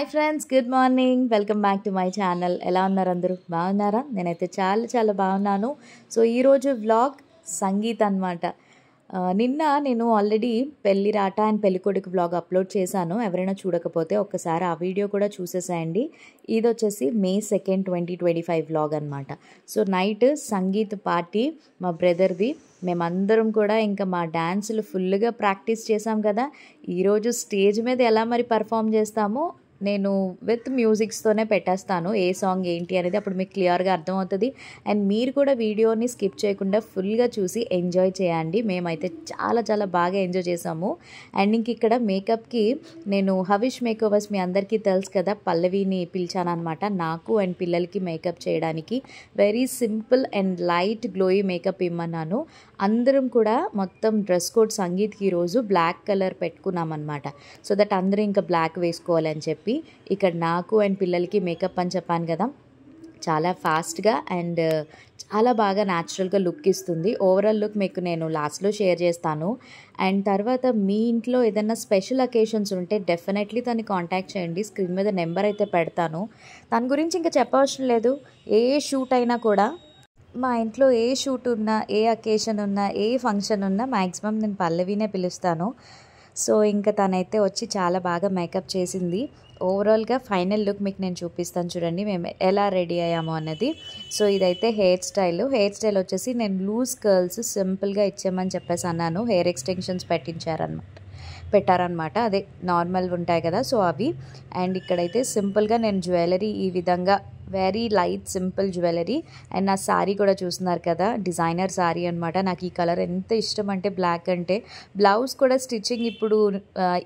Hi friends, good morning. Welcome back to my channel. ఎలా ఉన్నారు అందరూ? బాగున్నారా? నేనైతే చాలా చాలా బాగున్నాను. సో ఈరోజు వ్లాగ్ సంగీత్ అనమాట. నిన్న నేను ఆల్రెడీ పెళ్లి రాట అండ్ పెళ్ళికొడుకు వ్లాగ్ అప్లోడ్ చేశాను. ఎవరైనా చూడకపోతే ఒక్కసారి ఆ వీడియో కూడా చూసేసేయండి. ఇది వచ్చేసి May 2nd, 2025 వ్లాగ్ అనమాట. సో నైట్ సంగీత్ పార్టీ మా బ్రదర్ది. మేమందరం కూడా ఇంకా మా డ్యాన్సులు ఫుల్గా ప్రాక్టీస్ చేసాం కదా. ఈరోజు స్టేజ్ మీద ఎలా మరి పర్ఫామ్ చేస్తామో నేను విత్ మ్యూజిక్స్తోనే పెట్టేస్తాను. ఏ సాంగ్ ఏంటి అనేది అప్పుడు మీకు క్లియర్గా అర్థమవుతుంది. అండ్ మీరు కూడా వీడియోని స్కిప్ చేయకుండా ఫుల్గా చూసి ఎంజాయ్ చేయండి. మేమైతే చాలా చాలా బాగా ఎంజాయ్ చేసాము. అండ్ ఇంక ఇక్కడ మేకప్కి నేను హవిష్ మేకోవర్స్ మీ అందరికీ తెలుసు కదా, పల్లవిని పిలిచాను అనమాట. నాకు అండ్ పిల్లలకి మేకప్ చేయడానికి very simple and light glowy makeup ఇమ్మన్నాను. అందరం కూడా మొత్తం డ్రెస్ కోడ్ సంగీత్కి ఈరోజు బ్లాక్ కలర్ పెట్టుకున్నాం అనమాట. సో దట్ అందరూ ఇంకా బ్లాక్ వేసుకోవాలని చెప్పి ఇక్కడ నాకు అండ్ పిల్లలకి మేకప్ అని చెప్పాను కదా, చాలా ఫాస్ట్గా అండ్ చాలా బాగా న్యాచురల్గా లుక్ ఇస్తుంది. ఓవరాల్ లుక్ మీకు నేను లాస్ట్లో షేర్ చేస్తాను. అండ్ తర్వాత మీ ఇంట్లో ఏదైనా స్పెషల్ అకేషన్స్ ఉంటే డెఫినెట్లీ తనని కాంటాక్ట్ చేయండి. స్క్రీన్ మీద నెంబర్ అయితే పెడతాను. తన గురించి ఇంకా చెప్పవసరం లేదు. ఏ షూట్ అయినా కూడా, మా ఇంట్లో ఏ షూట్ ఉన్నా, ఏ అకేషన్ ఉన్నా, ఏ ఫంక్షన్ ఉన్నా మ్యాక్సిమం నేను పల్లవినే పిలుస్తాను. సో ఇంకా తనైతే వచ్చి చాలా బాగా మేకప్ చేసింది. ఓవరాల్గా ఫైనల్ లుక్ మీకు నేను చూపిస్తాను చూడండి మేము ఎలా రెడీ అయ్యామో అన్నది. సో ఇదైతే హెయిర్ స్టైల్ వచ్చేసి నేను లూజ్ కర్ల్స్ సింపుల్గా ఇచ్చామని చెప్పేసి అన్నాను. హెయిర్ ఎక్స్టెన్షన్స్ పెట్టారనమాట. అదే నార్మల్ ఉంటాయి కదా, సో అవి. అండ్ ఇక్కడైతే సింపుల్గా నేను జ్యువెలరీ ఈ విధంగా very light simple jewellery. And నా శారీ కూడా చూస్తున్నారు కదా, డిజైనర్ శారీ అనమాట. నాకు ఈ కలర్ ఎంత ఇష్టం అంటే బ్లాక్ అంటే. బ్లౌజ్ కూడా స్టిచ్చింగ్ ఇప్పుడు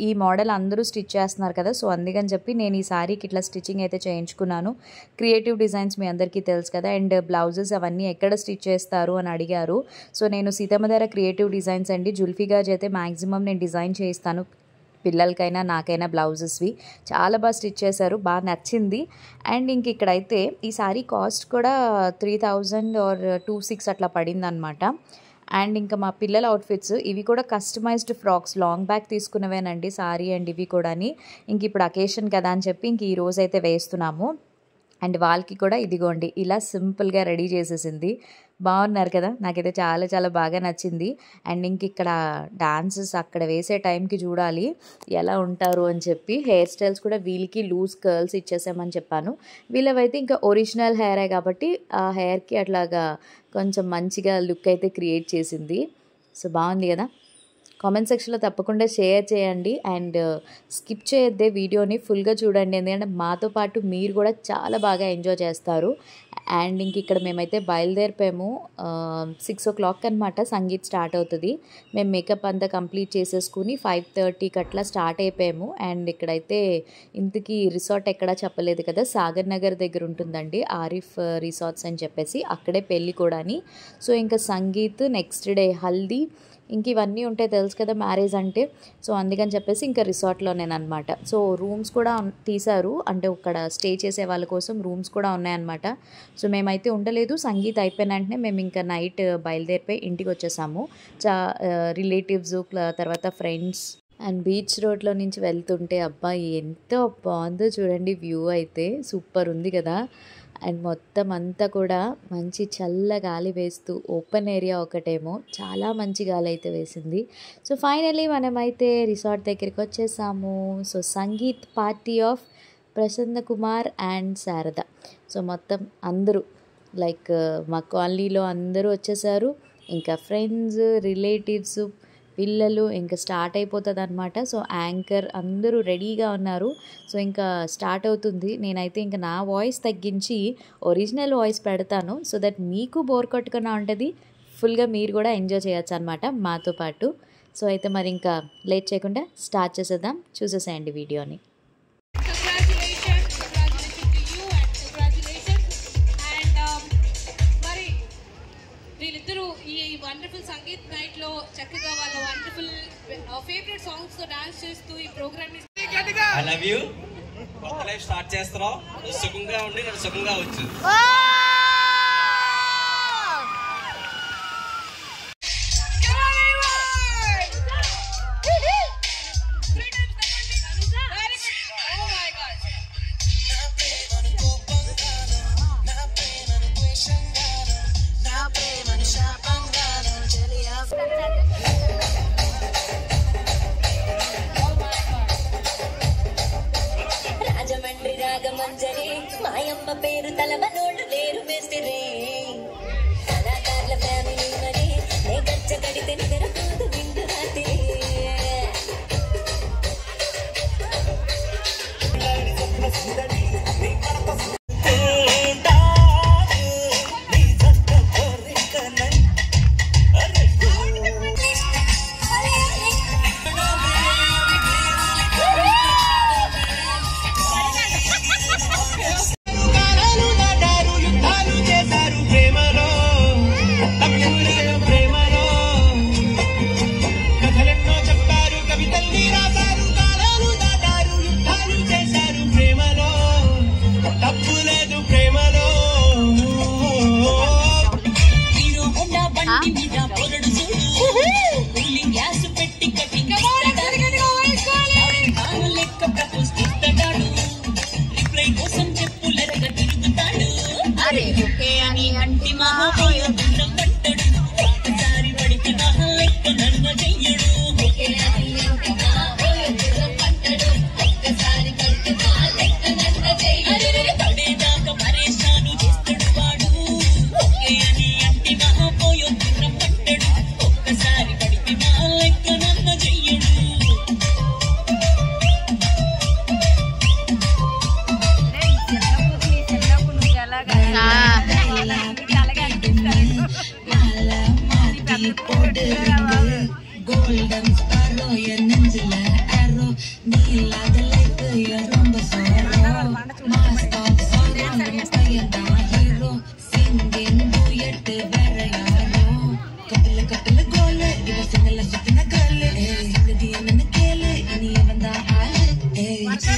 ఈ మోడల్ అందరూ స్టిచ్ చేస్తున్నారు కదా, సో అందుకని చెప్పి నేను ఈ శారీకి ఇట్లా స్టిచ్చింగ్ అయితే చేయించుకున్నాను. క్రియేటివ్ డిజైన్స్ మీ అందరికీ తెలుసు కదా. అండ్ బ్లౌజెస్ అవన్నీ ఎక్కడ స్టిచ్ చేస్తారు అని అడిగారు. సో నేను సీతమ్మ దగ్గర క్రియేటివ్ డిజైన్స్ అండి, జుల్ఫీగాజ్ అయితే మ్యాక్సిమం నేను డిజైన్ చేయిస్తాను. పిల్లలకైనా నాకైనా బ్లౌజెస్వి చాలా బాగా స్టిచ్ చేశారు, బాగా నచ్చింది. అండ్ ఇంక ఇక్కడైతే ఈ సారీ కాస్ట్ కూడా 3000 ఆర్ 2600 అట్లా పడింది అనమాట. అండ్ ఇంకా మా పిల్లల అవుట్ఫిట్స్ ఇవి కూడా కస్టమైజ్డ్ ఫ్రాక్స్, లాంగ్ బ్యాక్ తీసుకున్నవేనండి సారీ అండ్ ఇవి కూడా. ఇంక ఇప్పుడు అకేషన్ కదా అని చెప్పి ఇంక ఈ రోజు అయితే వేస్తున్నాము. అండ్ వాళ్ళకి కూడా ఇదిగోండి ఇలా సింపుల్గా రెడీ చేసేసింది. బాగున్నారు కదా, నాకైతే చాలా చాలా బాగా నచ్చింది. అండ్ ఇంక ఇక్కడ డాన్సెస్ అక్కడ వేసే టైంకి చూడాలి ఎలా ఉంటారు అని చెప్పి. హెయిర్ స్టైల్స్ కూడా వీళ్ళకి లూజ్ కర్ల్స్ ఇచ్చేసామని చెప్పాను. వీళ్ళవైతే ఇంకా ఒరిజినల్ హెయిరే కాబట్టి ఆ హెయిర్కి అట్లాగా కొంచెం మంచిగా లుక్ అయితే క్రియేట్ చేసింది. సో బాగుంది కదా. కామెంట్ సెక్షన్లో తప్పకుండా షేర్ చేయండి అండ్ స్కిప్ చేయొద్దే, వీడియోని ఫుల్గా చూడండి. ఎందుకంటే మాతో పాటు మీరు కూడా చాలా బాగా ఎంజాయ్ చేస్తారు. అండ్ ఇంక ఇక్కడ మేమైతే బయలుదేరిపోయాము. 6 o'clock అనమాట సంగీత్ స్టార్ట్ అవుతుంది. మేము మేకప్ అంతా కంప్లీట్ చేసేసుకుని 5:30కి అట్లా స్టార్ట్ అయిపోయాము. అండ్ ఇక్కడైతే ఇంతకీ రిసార్ట్ ఎక్కడా చెప్పలేదు కదా, సాగర్ నగర్ దగ్గర ఉంటుందండి ఆరిఫ్ రిసార్ట్స్ అని చెప్పేసి, అక్కడే పెళ్ళి కూడాని. సో ఇంకా సంగీత్ నెక్స్ట్ డే హల్దీ, ఇంక ఇవన్నీ ఉంటాయి తెలుసు కదా మ్యారేజ్ అంటే. సో అందుకని చెప్పేసి ఇంకా రిసార్ట్లోనేనమాట. సో రూమ్స్ కూడా తీశారు, అంటే ఇక్కడ స్టే చేసే వాళ్ళ కోసం రూమ్స్ కూడా ఉన్నాయన్నమాట. సో మేమైతే ఉండలేదు. సంగీత్ అయిపోయిన వెంటనే మేము ఇంకా నైట్ బయలుదేరిపోయి ఇంటికి వచ్చేసాము. రిలేటివ్స్ తర్వాత ఫ్రెండ్స్ అండ్ బీచ్ రోడ్లో నుంచి వెళ్తుంటే అబ్బా ఎంత బాగుందో చూడండి, వ్యూ అయితే సూపర్ ఉంది కదా. అండ్ మొత్తం అంతా కూడా మంచి చల్ల గాలి వేస్తూ, ఓపెన్ ఏరియా ఒకటేమో చాలా మంచి గాలి అయితే వేసింది. సో ఫైనలీ మనమైతే రిసార్ట్ దగ్గరికి వచ్చేసాము. So sangeet party of Prasanna Kumar and Sharada. So మొత్తం అందరూ లైక్ మా కాలనీలో అందరూ వచ్చేసారు. ఇంకా ఫ్రెండ్స్, రిలేటివ్స్, పిల్లలు ఇంకా స్టార్ట్ అయిపోతుంది అనమాట. సో యాంకర్ అందరూ రెడీగా ఉన్నారు. సో ఇంకా స్టార్ట్ అవుతుంది. నేనైతే ఇంకా నా వాయిస్ తగ్గించి ఒరిజినల్ వాయిస్ పెడతాను, సో దట్ మీకు బోర్ కొట్టుకున్నా ఉంటుంది, ఫుల్గా మీరు కూడా ఎంజాయ్ చేయొచ్చు అనమాట మాతో పాటు. సో అయితే మరి ఇంకా లేట్ చేయకుండా స్టార్ట్ చేసేద్దాం. చూసేసేయండి వీడియోని. వీళ్ళిద్దరూ ఈ వండర్ఫుల్ సంగీత్ నైట్ లో చక్కగా వాళ్ళ వండర్ఫుల్ ఫేవరెట్ సాంగ్స్ తో డాన్స్ చేస్తూ ఈ ప్రోగ్రామ్ ని ఐ లవ్ యూ కొత్త లైఫ్ స్టార్ట్ చేస్తున్నాం. సుఖంగా ఉండి నేను సుఖంగా వచ్చు. రాగమంజరి మాయమ్మ పేరు తలవనోళ్ళు లేరు మేస్తిరి కళాకారుల ఫ్యామిలీ మరి నే గచ్చ కడితే నిద్రపోదు నిండు రాత్రి Golden sparrow, your ninja arrow, me like the light, your rumba sorrow. Master of song, I'm a hero, singing duet, very yaro. Couple gole, give us a little shot in a girl, the DM and the kale, and even the eye.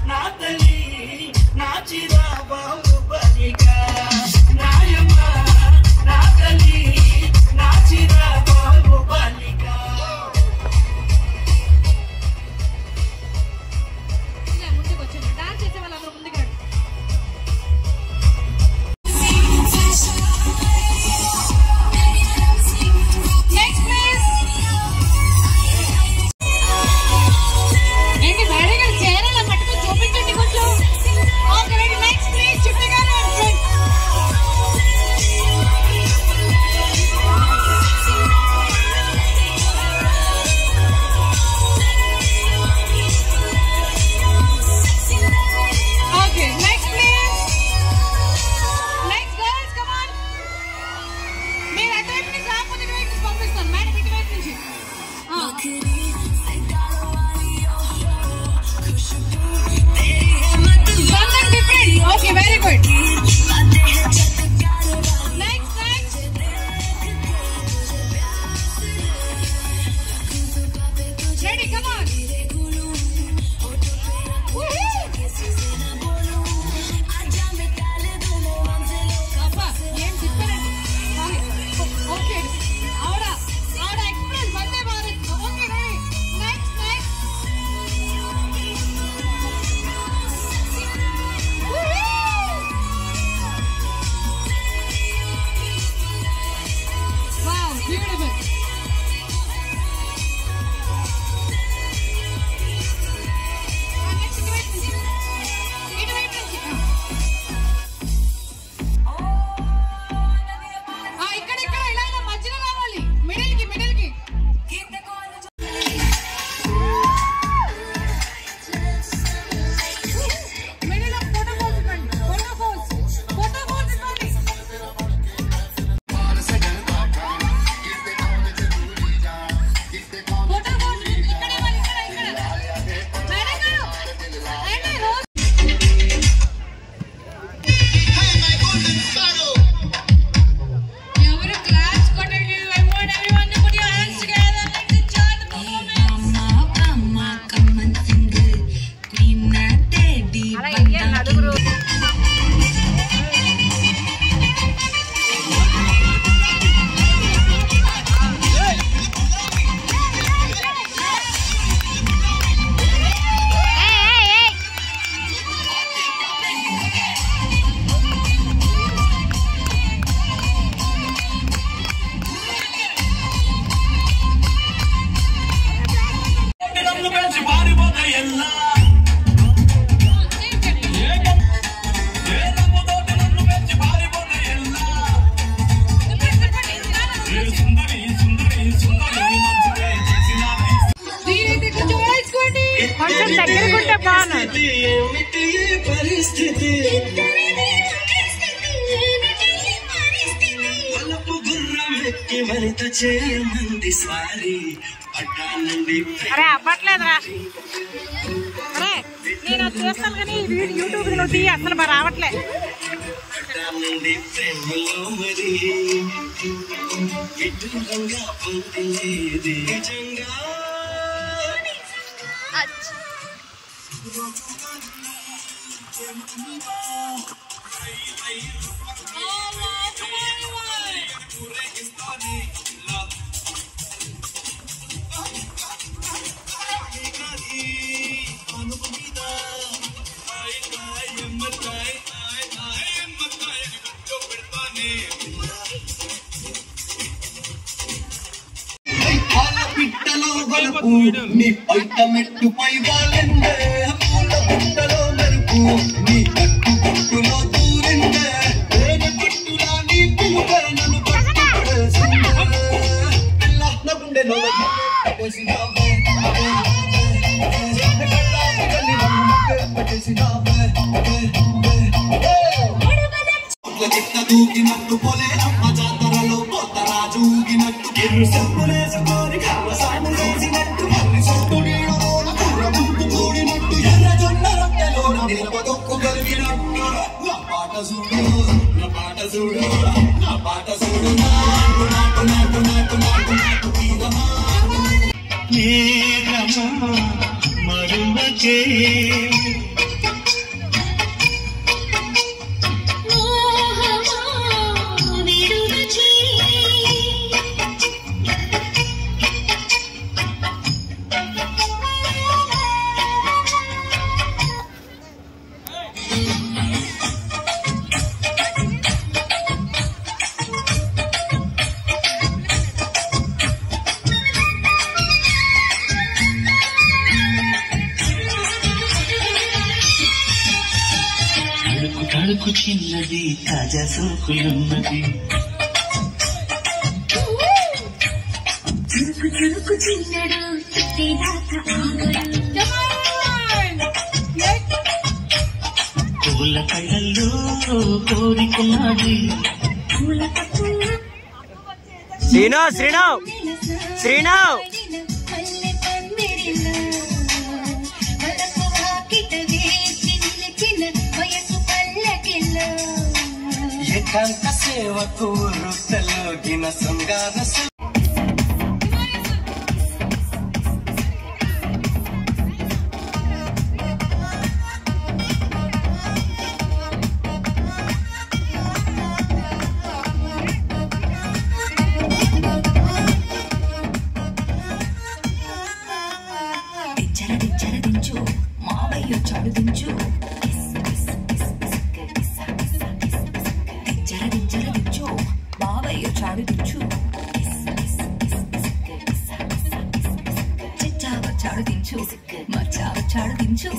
Nathalie, Nachira, Babubanika. కొంచెం దగ్గరకుంటే బాగుంది. అరే అవ్వట్లేదురా. అరే నేను చేస్తాను కానీ YouTube లో తీ అసలు మరి రావట్లే. నీ పైట మెట్టు పై వాళ్ళందే పూల పుట్టలో మెరుపు నీ కట్టు పుట్టులో దూరిందే వేరే పుట్టులా నీ పువ్వుపై నన్ను పట్టుకునేసిందే పిల్ల నా గుండెలో పెట్టేసినావే కళ్ళాపి పెట్టేసినావే చెత్త దూకినట్టు పొలే అమ్మ జాతరలో కొత్త రాజు ఊగినట్టు ఎర్రు చెప్పులేసుకొని కర్మసాము చేసినట్టు మర్రి సొట్టు నీడలోన కుర్ర ముందు కూడినట్టు ఎర్ర జొన్న రొట్టెలోన నిలబదొక్కు కలిగినట్టు నా పాట చూడు నా పాట చూడు నా పాట చూడు నాటు నాటు నాటు నాటు నాటు నాటు తీరమా ఏరమా మరువకే కడుకు చిన్నది తాజా సోకులున్నది చురుకు చురుకు చిన్నడు పూల కళ్ళల్లో కోరికలాడి శ్రీనావ్ శ్రీనావ్ శ్రీనావ్ ఏకాంత సేవకు వృత్తలోగిన శృంగార దించు మావయ్య చాడు దించు దించు మావయ్య చాడు దించు చిచ్చావ చాడు దించు మచ్చావ చాడు దించు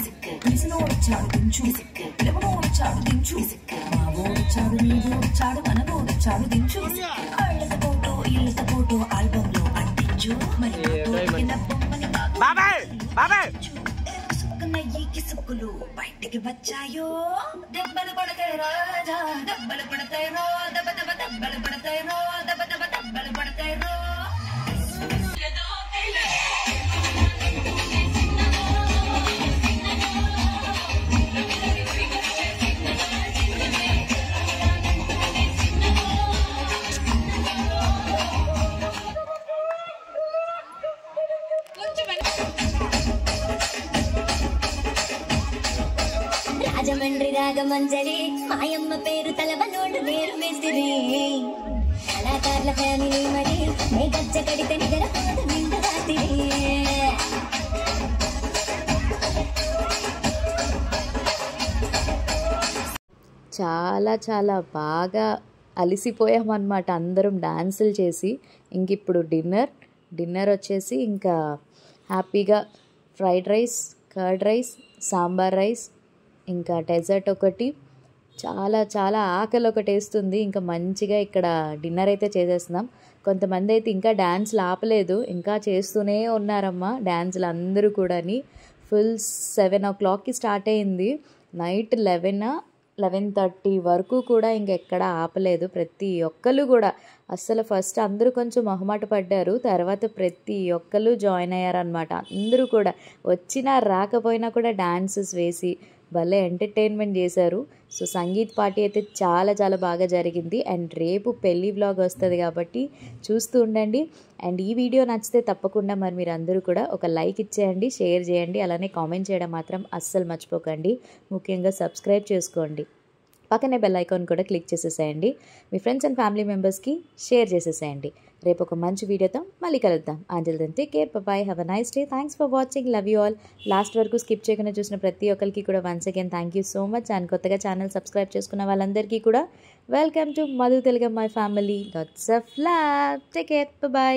పిలిసినోడు చాడు దించు పిలవనోడు చాడు దించు మావోడు చాడు నీవోడు చాడు మనవోడు చాడు దించు అళ్ళత ఫోటో ఇళ్ళత ఫోటో ఆల్బమ్ లో అంటించు మరి సుక్కులు బయటికి వచ్చాయో దెబ్బలు పడతాయి రాజా దెబ్బలు పడతాయి రో దెబ్బ దెబ్బ దెబ్బలు పడతాయి రో దెబ్బ దెబ్బ దెబ్బలు పడతాయి రో రాజమండ్రి రాగమంజరి మాయమ్మ పేరు తలవనోడు వేరు మేస్తిరి కళాకారుల ఫ్యామిలీ మరి నే గజ్జ కడితే నిగర కాదు నిండు రాత్రి చాలా చాలా బాగా అలిసిపోయామన్నమాట అందరం డాన్సులు చేసి. ఇంక ఇప్పుడు డిన్నర్ వచ్చేసి ఇంకా హ్యాపీగా fried rice, curd rice, sambar rice, ఇంకా డెజర్ట్ ఒకటి. చాలా చాలా ఆకలి ఒకటి వేస్తుంది. ఇంకా మంచిగా ఇక్కడ డిన్నర్ అయితే చేసేస్తున్నాం. కొంతమంది అయితే ఇంకా డ్యాన్స్లు ఆపలేదు, ఇంకా చేస్తూనే ఉన్నారమ్మా డ్యాన్సులు అందరూ కూడాని. ఫుల్ 7 o'clockకి స్టార్ట్ అయింది. నైట్ 11:30 వరకు కూడా ఇంకెక్కడ ఆపలేదు. ప్రతి ఒక్కరు కూడా అస్సలు ఫస్ట్ అందరూ కొంచెం మొహమాట పడ్డారు, తర్వాత ప్రతి ఒక్కరు జాయిన్ అయ్యారనమాట. అందరూ కూడా వచ్చినా రాకపోయినా కూడా డాన్సెస్ వేసి భలే ఎంటర్టైన్మెంట్ చేశారు. సో సంగీత్ పార్టీ అయితే చాలా చాలా బాగా జరిగింది. అండ్ రేపు పెళ్ళి వ్లాగ్ వస్తుంది కాబట్టి చూస్తూ ఉండండి. అండ్ ఈ వీడియో నచ్చితే తప్పకుండా మరి మీరు అందరూ కూడా ఒక లైక్ ఇచ్చేయండి, షేర్ చేయండి, అలానే కామెంట్ చేయడం మాత్రం అస్సలు మర్చిపోకండి. ముఖ్యంగా సబ్స్క్రైబ్ చేసుకోండి, పక్కనే బెల్ ఐకాన్ కూడా క్లిక్ చేసేసేయండి. మీ ఫ్రెండ్స్ అండ్ ఫ్యామిలీ మెంబర్స్కి షేర్ చేసేసేయండి. రేపు ఒక మంచి వీడియోతో మళ్ళీ కలుద్దాం. Until then take care, bye, have a nice day. Thanks for watching, love you all. Last వరకు స్కిప్ చేయకుండా చూసిన ప్రతి ఒక్కరికి కూడా once again thank you so much. And కొత్తగా ఛానల్ సబ్స్క్రైబ్ చేసుకున్న వాళ్ళందరికీ కూడా వెల్కమ్ టు మధు తెలుగమ్మాయి family. Lots of love. Take care, by.